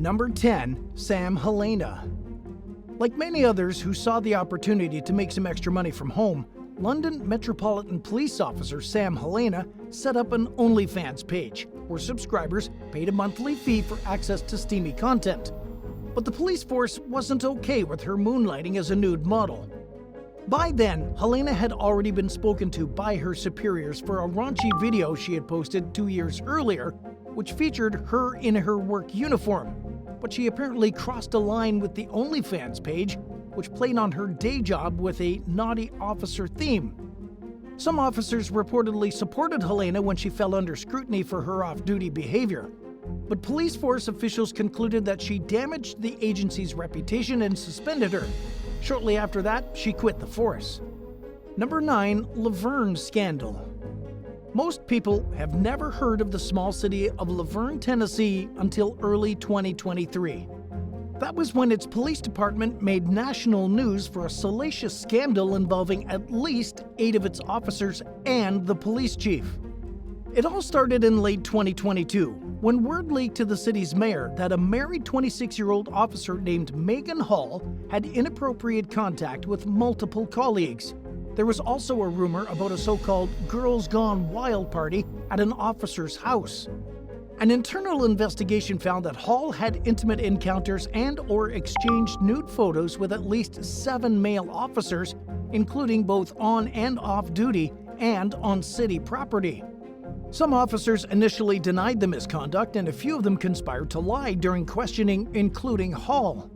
Number 10. Sam Helena. Like many others who saw the opportunity to make some extra money from home, London Metropolitan Police Officer Sam Helena set up an OnlyFans page, where subscribers paid a monthly fee for access to steamy content. But the police force wasn't okay with her moonlighting as a nude model. By then, Helena had already been spoken to by her superiors for a raunchy video she had posted 2 years earlier, which featured her in her work uniform. But she apparently crossed a line with the OnlyFans page, which played on her day job with a naughty officer theme. Some officers reportedly supported Helena when she fell under scrutiny for her off-duty behavior. But police force officials concluded that she damaged the agency's reputation and suspended her. Shortly after that, she quit the force. Number 9. Laverne Scandal. Most people have never heard of the small city of Laverne, Tennessee until early 2023. That was when its police department made national news for a salacious scandal involving at least 8 of its officers and the police chief. It all started in late 2022, when word leaked to the city's mayor that a married 26-year-old officer named Megan Hall had inappropriate contact with multiple colleagues. There was also a rumor about a so-called Girls Gone Wild party at an officer's house. An internal investigation found that Hall had intimate encounters and/or exchanged nude photos with at least 7 male officers, including both on and off duty and on city property. Some officers initially denied the misconduct, and a few of them conspired to lie during questioning, including Hall.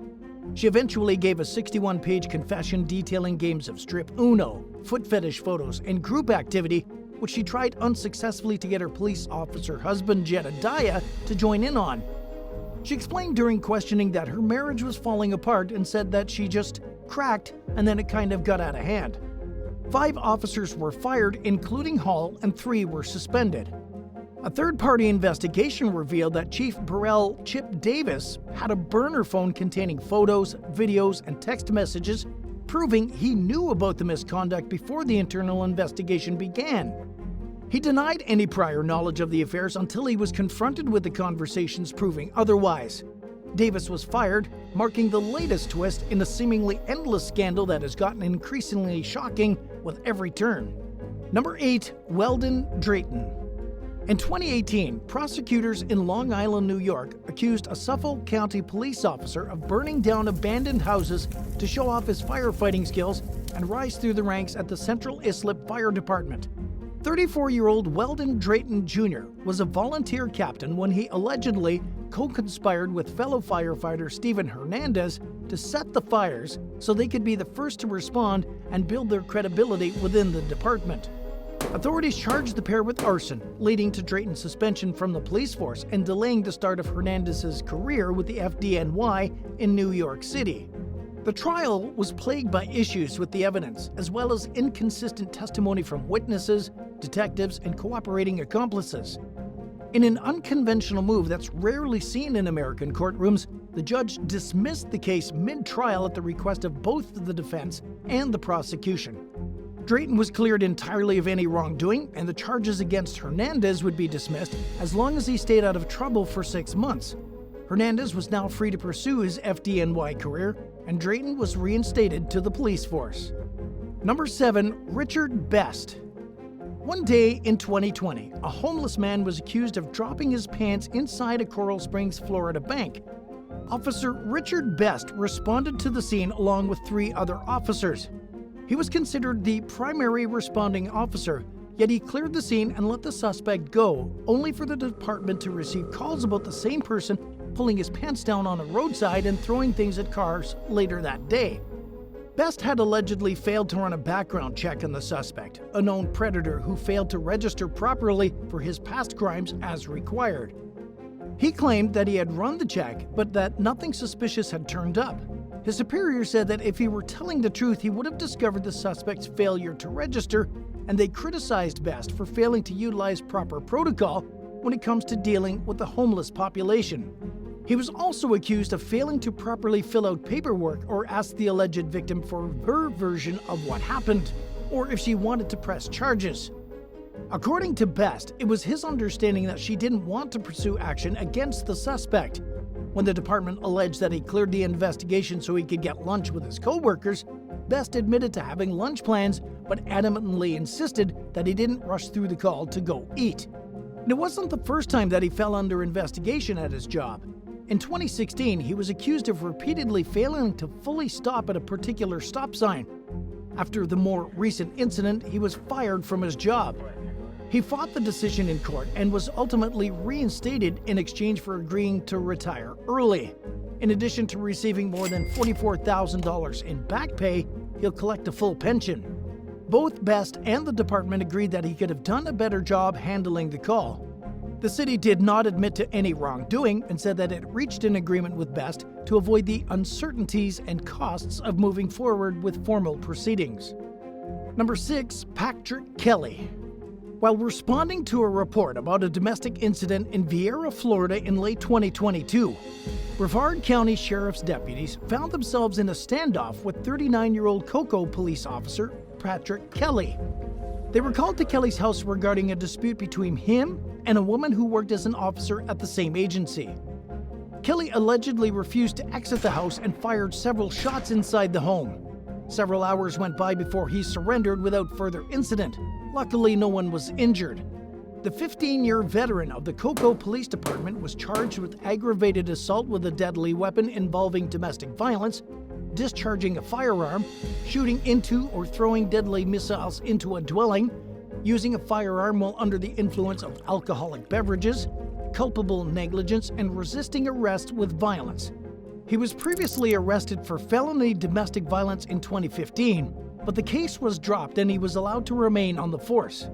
She eventually gave a 61-page confession detailing games of strip Uno, foot fetish photos, and group activity, which she tried unsuccessfully to get her police officer husband Jedediah to join in on. She explained during questioning that her marriage was falling apart and said that she just cracked and then it kind of got out of hand. 5 officers were fired, including Hall, and 3 were suspended. A third-party investigation revealed that Chief Burrell Chip Davis had a burner phone containing photos, videos, and text messages, proving he knew about the misconduct before the internal investigation began. He denied any prior knowledge of the affairs until he was confronted with the conversations proving otherwise. Davis was fired, marking the latest twist in a seemingly endless scandal that has gotten increasingly shocking with every turn. Number 8. Weldon Drayton. In 2018, prosecutors in Long Island, New York, accused a Suffolk County police officer of burning down abandoned houses to show off his firefighting skills and rise through the ranks at the Central Islip Fire Department. 34-year-old Weldon Drayton Jr. was a volunteer captain when he allegedly co-conspired with fellow firefighter Stephen Hernandez to set the fires so they could be the first to respond and build their credibility within the department. Authorities charged the pair with arson, leading to Drayton's suspension from the police force and delaying the start of Hernandez's career with the FDNY in New York City. The trial was plagued by issues with the evidence, as well as inconsistent testimony from witnesses, detectives, and cooperating accomplices. In an unconventional move that's rarely seen in American courtrooms, the judge dismissed the case mid-trial at the request of both the defense and the prosecution. Drayton was cleared entirely of any wrongdoing, and the charges against Hernandez would be dismissed as long as he stayed out of trouble for 6 months. Hernandez was now free to pursue his FDNY career, and Drayton was reinstated to the police force. Number 7. Richard Best. One day in 2020, a homeless man was accused of dropping his pants inside a Coral Springs, Florida bank. Officer Richard Best responded to the scene along with 3 other officers. He was considered the primary responding officer, yet he cleared the scene and let the suspect go, only for the department to receive calls about the same person pulling his pants down on a roadside and throwing things at cars later that day. Best had allegedly failed to run a background check on the suspect, a known predator who failed to register properly for his past crimes as required. He claimed that he had run the check, but that nothing suspicious had turned up. His superior said that if he were telling the truth, he would have discovered the suspect's failure to register, and they criticized Best for failing to utilize proper protocol when it comes to dealing with the homeless population. He was also accused of failing to properly fill out paperwork or ask the alleged victim for her version of what happened, or if she wanted to press charges. According to Best, it was his understanding that she didn't want to pursue action against the suspect. When the department alleged that he cleared the investigation so he could get lunch with his co-workers, Best admitted to having lunch plans, but adamantly insisted that he didn't rush through the call to go eat. And it wasn't the first time that he fell under investigation at his job. In 2016, he was accused of repeatedly failing to fully stop at a particular stop sign. After the more recent incident, he was fired from his job. He fought the decision in court and was ultimately reinstated in exchange for agreeing to retire early. In addition to receiving more than $44,000 in back pay, he'll collect a full pension. Both Best and the department agreed that he could have done a better job handling the call. The city did not admit to any wrongdoing and said that it reached an agreement with Best to avoid the uncertainties and costs of moving forward with formal proceedings. Number 6. Patrick Kelly. While responding to a report about a domestic incident in Viera, Florida in late 2022, Brevard County Sheriff's deputies found themselves in a standoff with 39-year-old Cocoa police officer Patrick Kelly. They were called to Kelly's house regarding a dispute between him and a woman who worked as an officer at the same agency. Kelly allegedly refused to exit the house and fired several shots inside the home. Several hours went by before he surrendered without further incident. Luckily, no one was injured. The 15-year veteran of the Cocoa Police Department was charged with aggravated assault with a deadly weapon involving domestic violence, discharging a firearm, shooting into or throwing deadly missiles into a dwelling, using a firearm while under the influence of alcoholic beverages, culpable negligence, and resisting arrest with violence. He was previously arrested for felony domestic violence in 2015, but the case was dropped and he was allowed to remain on the force.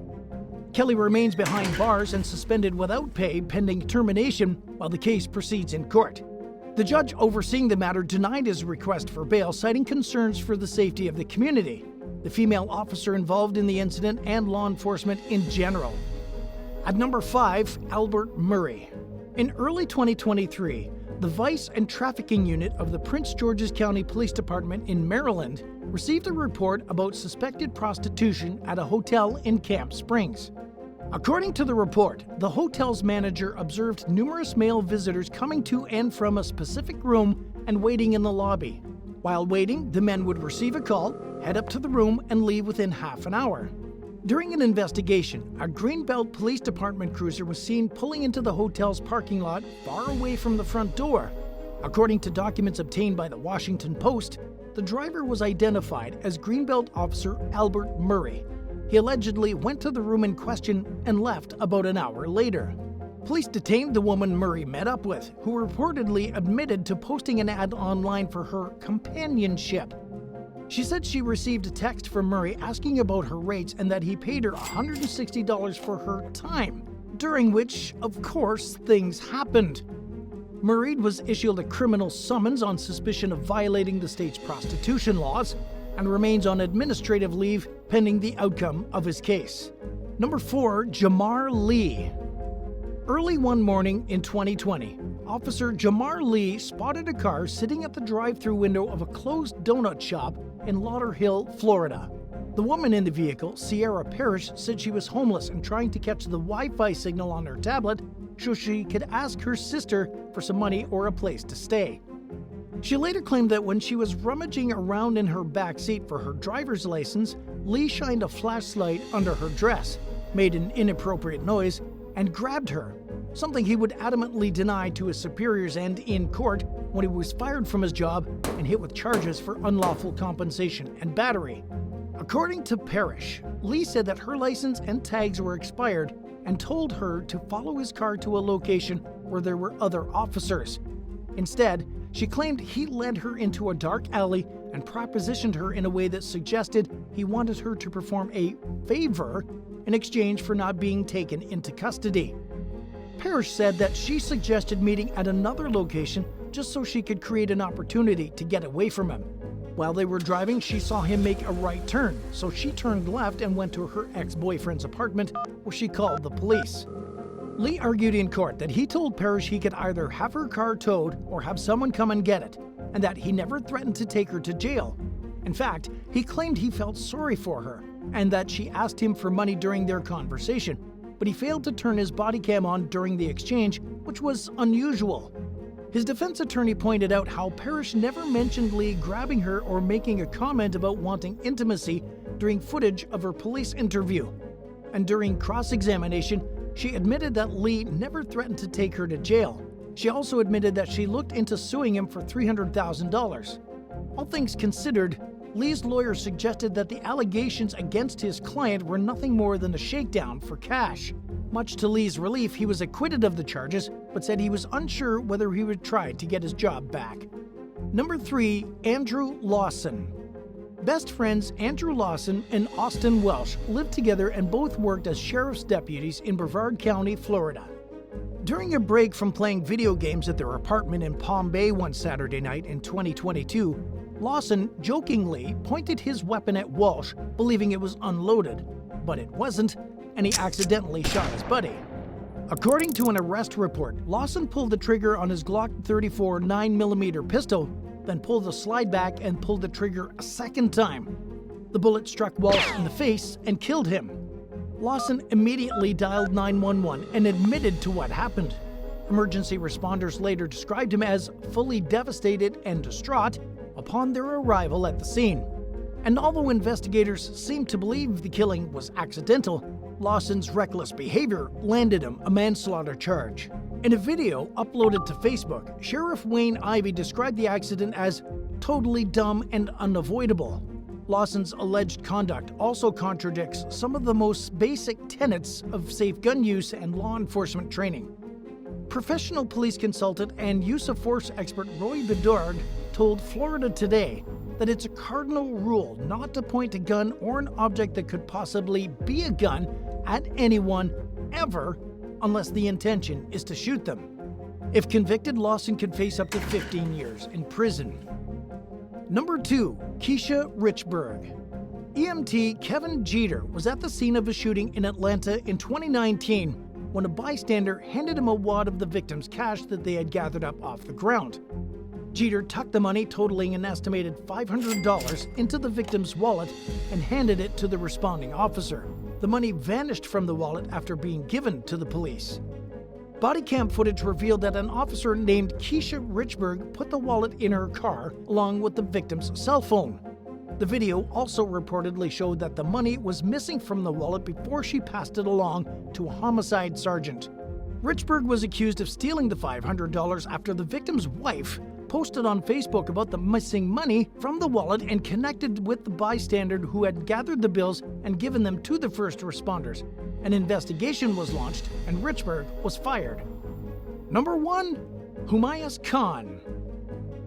Kelly remains behind bars and suspended without pay pending termination while the case proceeds in court. The judge overseeing the matter denied his request for bail, citing concerns for the safety of the community, the female officer involved in the incident, and law enforcement in general. At number 5, Albert Murray. In early 2023, the Vice and Trafficking Unit of the Prince George's County Police Department in Maryland received a report about suspected prostitution at a hotel in Camp Springs. According to the report, the hotel's manager observed numerous male visitors coming to and from a specific room and waiting in the lobby. While waiting, the men would receive a call, head up to the room, and leave within half an hour. During an investigation, a Greenbelt Police Department cruiser was seen pulling into the hotel's parking lot far away from the front door. According to documents obtained by the Washington Post, the driver was identified as Greenbelt Officer Albert Murray. He allegedly went to the room in question and left about an hour later. Police detained the woman Murray met up with, who reportedly admitted to posting an ad online for her companionship. She said she received a text from Murray asking about her rates and that he paid her $160 for her time, during which, of course, things happened. Murray was issued a criminal summons on suspicion of violating the state's prostitution laws and remains on administrative leave pending the outcome of his case. Number 4, JAMAR Lee. Early one morning in 2020, Officer JAMAR Lee spotted a car sitting at the drive-thru window of a closed donut shop in Lauderhill, Florida. The woman in the vehicle, Sierra Parrish, said she was homeless and trying to catch the Wi-Fi signal on her tablet so she could ask her sister for some money or a place to stay. She later claimed that when she was rummaging around in her back seat for her driver's license, Lee shined a flashlight under her dress, made an inappropriate noise, and grabbed her, something he would adamantly deny to his superiors and in court when he was fired from his job and hit with charges for unlawful compensation and battery. According to Parrish, Lee said that her license and tags were expired and told her to follow his car to a location where there were other officers. Instead, she claimed he led her into a dark alley and propositioned her in a way that suggested he wanted her to perform a favor in exchange for not being taken into custody. Parrish said that she suggested meeting at another location just so she could create an opportunity to get away from him. While they were driving, she saw him make a right turn, so she turned left and went to her ex-boyfriend's apartment, where she called the police. Lee argued in court that he told Parrish he could either have her car towed or have someone come and get it, and that he never threatened to take her to jail. In fact, he claimed he felt sorry for her, and that she asked him for money during their conversation, but he failed to turn his body cam on during the exchange, which was unusual. His defense attorney pointed out how Parrish never mentioned Lee grabbing her or making a comment about wanting intimacy during footage of her police interview. And during cross-examination, she admitted that Lee never threatened to take her to jail. She also admitted that she looked into suing him for $300,000. All things considered, Lee's lawyer suggested that the allegations against his client were nothing more than a shakedown for cash. Much to Lee's relief, he was acquitted of the charges, but said he was unsure whether he would try to get his job back. Number 3. Andrew Lawson. Best friends Andrew Lawson and Austin Welsh lived together and both worked as sheriff's deputies in Brevard County, Florida. During a break from playing video games at their apartment in Palm Bay one Saturday night in 2022, Lawson jokingly pointed his weapon at Walsh, believing it was unloaded, but it wasn't, and he accidentally shot his buddy. According to an arrest report, Lawson pulled the trigger on his Glock 34 9mm pistol, then pulled the slide back and pulled the trigger a second time. The bullet struck Walsh in the face and killed him. Lawson immediately dialed 911 and admitted to what happened. Emergency responders later described him as fully devastated and distraught upon their arrival at the scene. And although investigators seemed to believe the killing was accidental, Lawson's reckless behavior landed him a manslaughter charge. In a video uploaded to Facebook, Sheriff Wayne Ivey described the accident as totally dumb and unavoidable. Lawson's alleged conduct also contradicts some of the most basic tenets of safe gun use and law enforcement training. Professional police consultant and use of force expert Roy Bedard told Florida Today that it's a cardinal rule not to point a gun or an object that could possibly be a gun at anyone, ever, unless the intention is to shoot them. If convicted, Lawson could face up to 15 years in prison. Number 2. KEISHA Richburg. EMT Kevin Jeter was at the scene of a shooting in Atlanta in 2019 when a bystander handed him a wad of the victim's cash that they had gathered up off the ground. Jeter tucked the money, totaling an estimated $500, into the victim's wallet and handed it to the responding officer. The money vanished from the wallet after being given to the police. Body cam footage revealed that an officer named KEISHA Richburg put the wallet in her car along with the victim's cell phone. The video also reportedly showed that the money was missing from the wallet before she passed it along to a homicide sergeant. Richburg was accused of stealing the $500 after the victim's wife posted on Facebook about the missing money from the wallet and connected with the bystander who had gathered the bills and given them to the first responders. An investigation was launched and Richburg was fired. Number 1. Humayus Khan.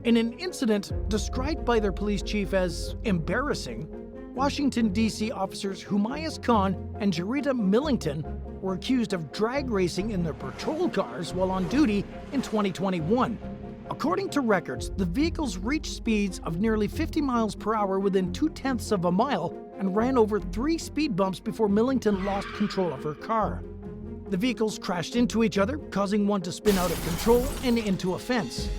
In an incident described by their police chief as embarrassing, Washington, D.C. officers Humayus Khan and Jarita Millington were accused of drag racing in their patrol cars while on duty in 2021. According to records, the vehicles reached speeds of nearly 50 miles per hour within 0.2 of a mile and ran over 3 speed bumps before Millington lost control of her car. The vehicles crashed into each other, causing one to spin out of control and into a fence.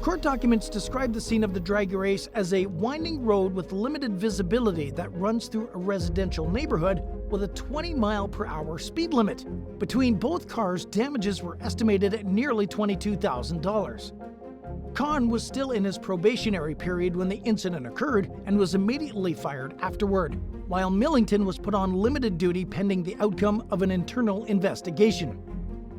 Court documents describe the scene of the drag race as a winding road with limited visibility that runs through a residential neighborhood with a 20-mile-per-hour speed limit. Between both cars, damages were estimated at nearly $22,000. Khan was still in his probationary period when the incident occurred and was immediately fired afterward, while Millington was put on limited duty pending the outcome of an internal investigation.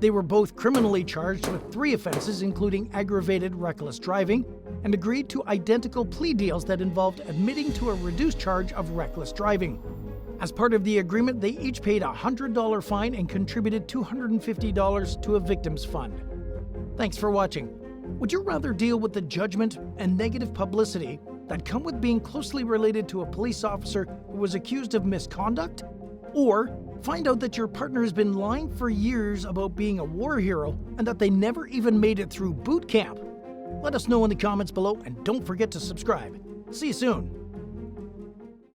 They were both criminally charged with 3 offenses, including aggravated reckless driving, and agreed to identical plea deals that involved admitting to a reduced charge of reckless driving. As part of the agreement, they each paid a $100 fine and contributed $250 to a victim's fund. Thanks for watching. Would you rather deal with the judgment and negative publicity that come with being closely related to a police officer who was accused of misconduct? Or find out that your partner has been lying for years about being a war hero and that they never even made it through boot camp? Let us know in the comments below and don't forget to subscribe. See you soon.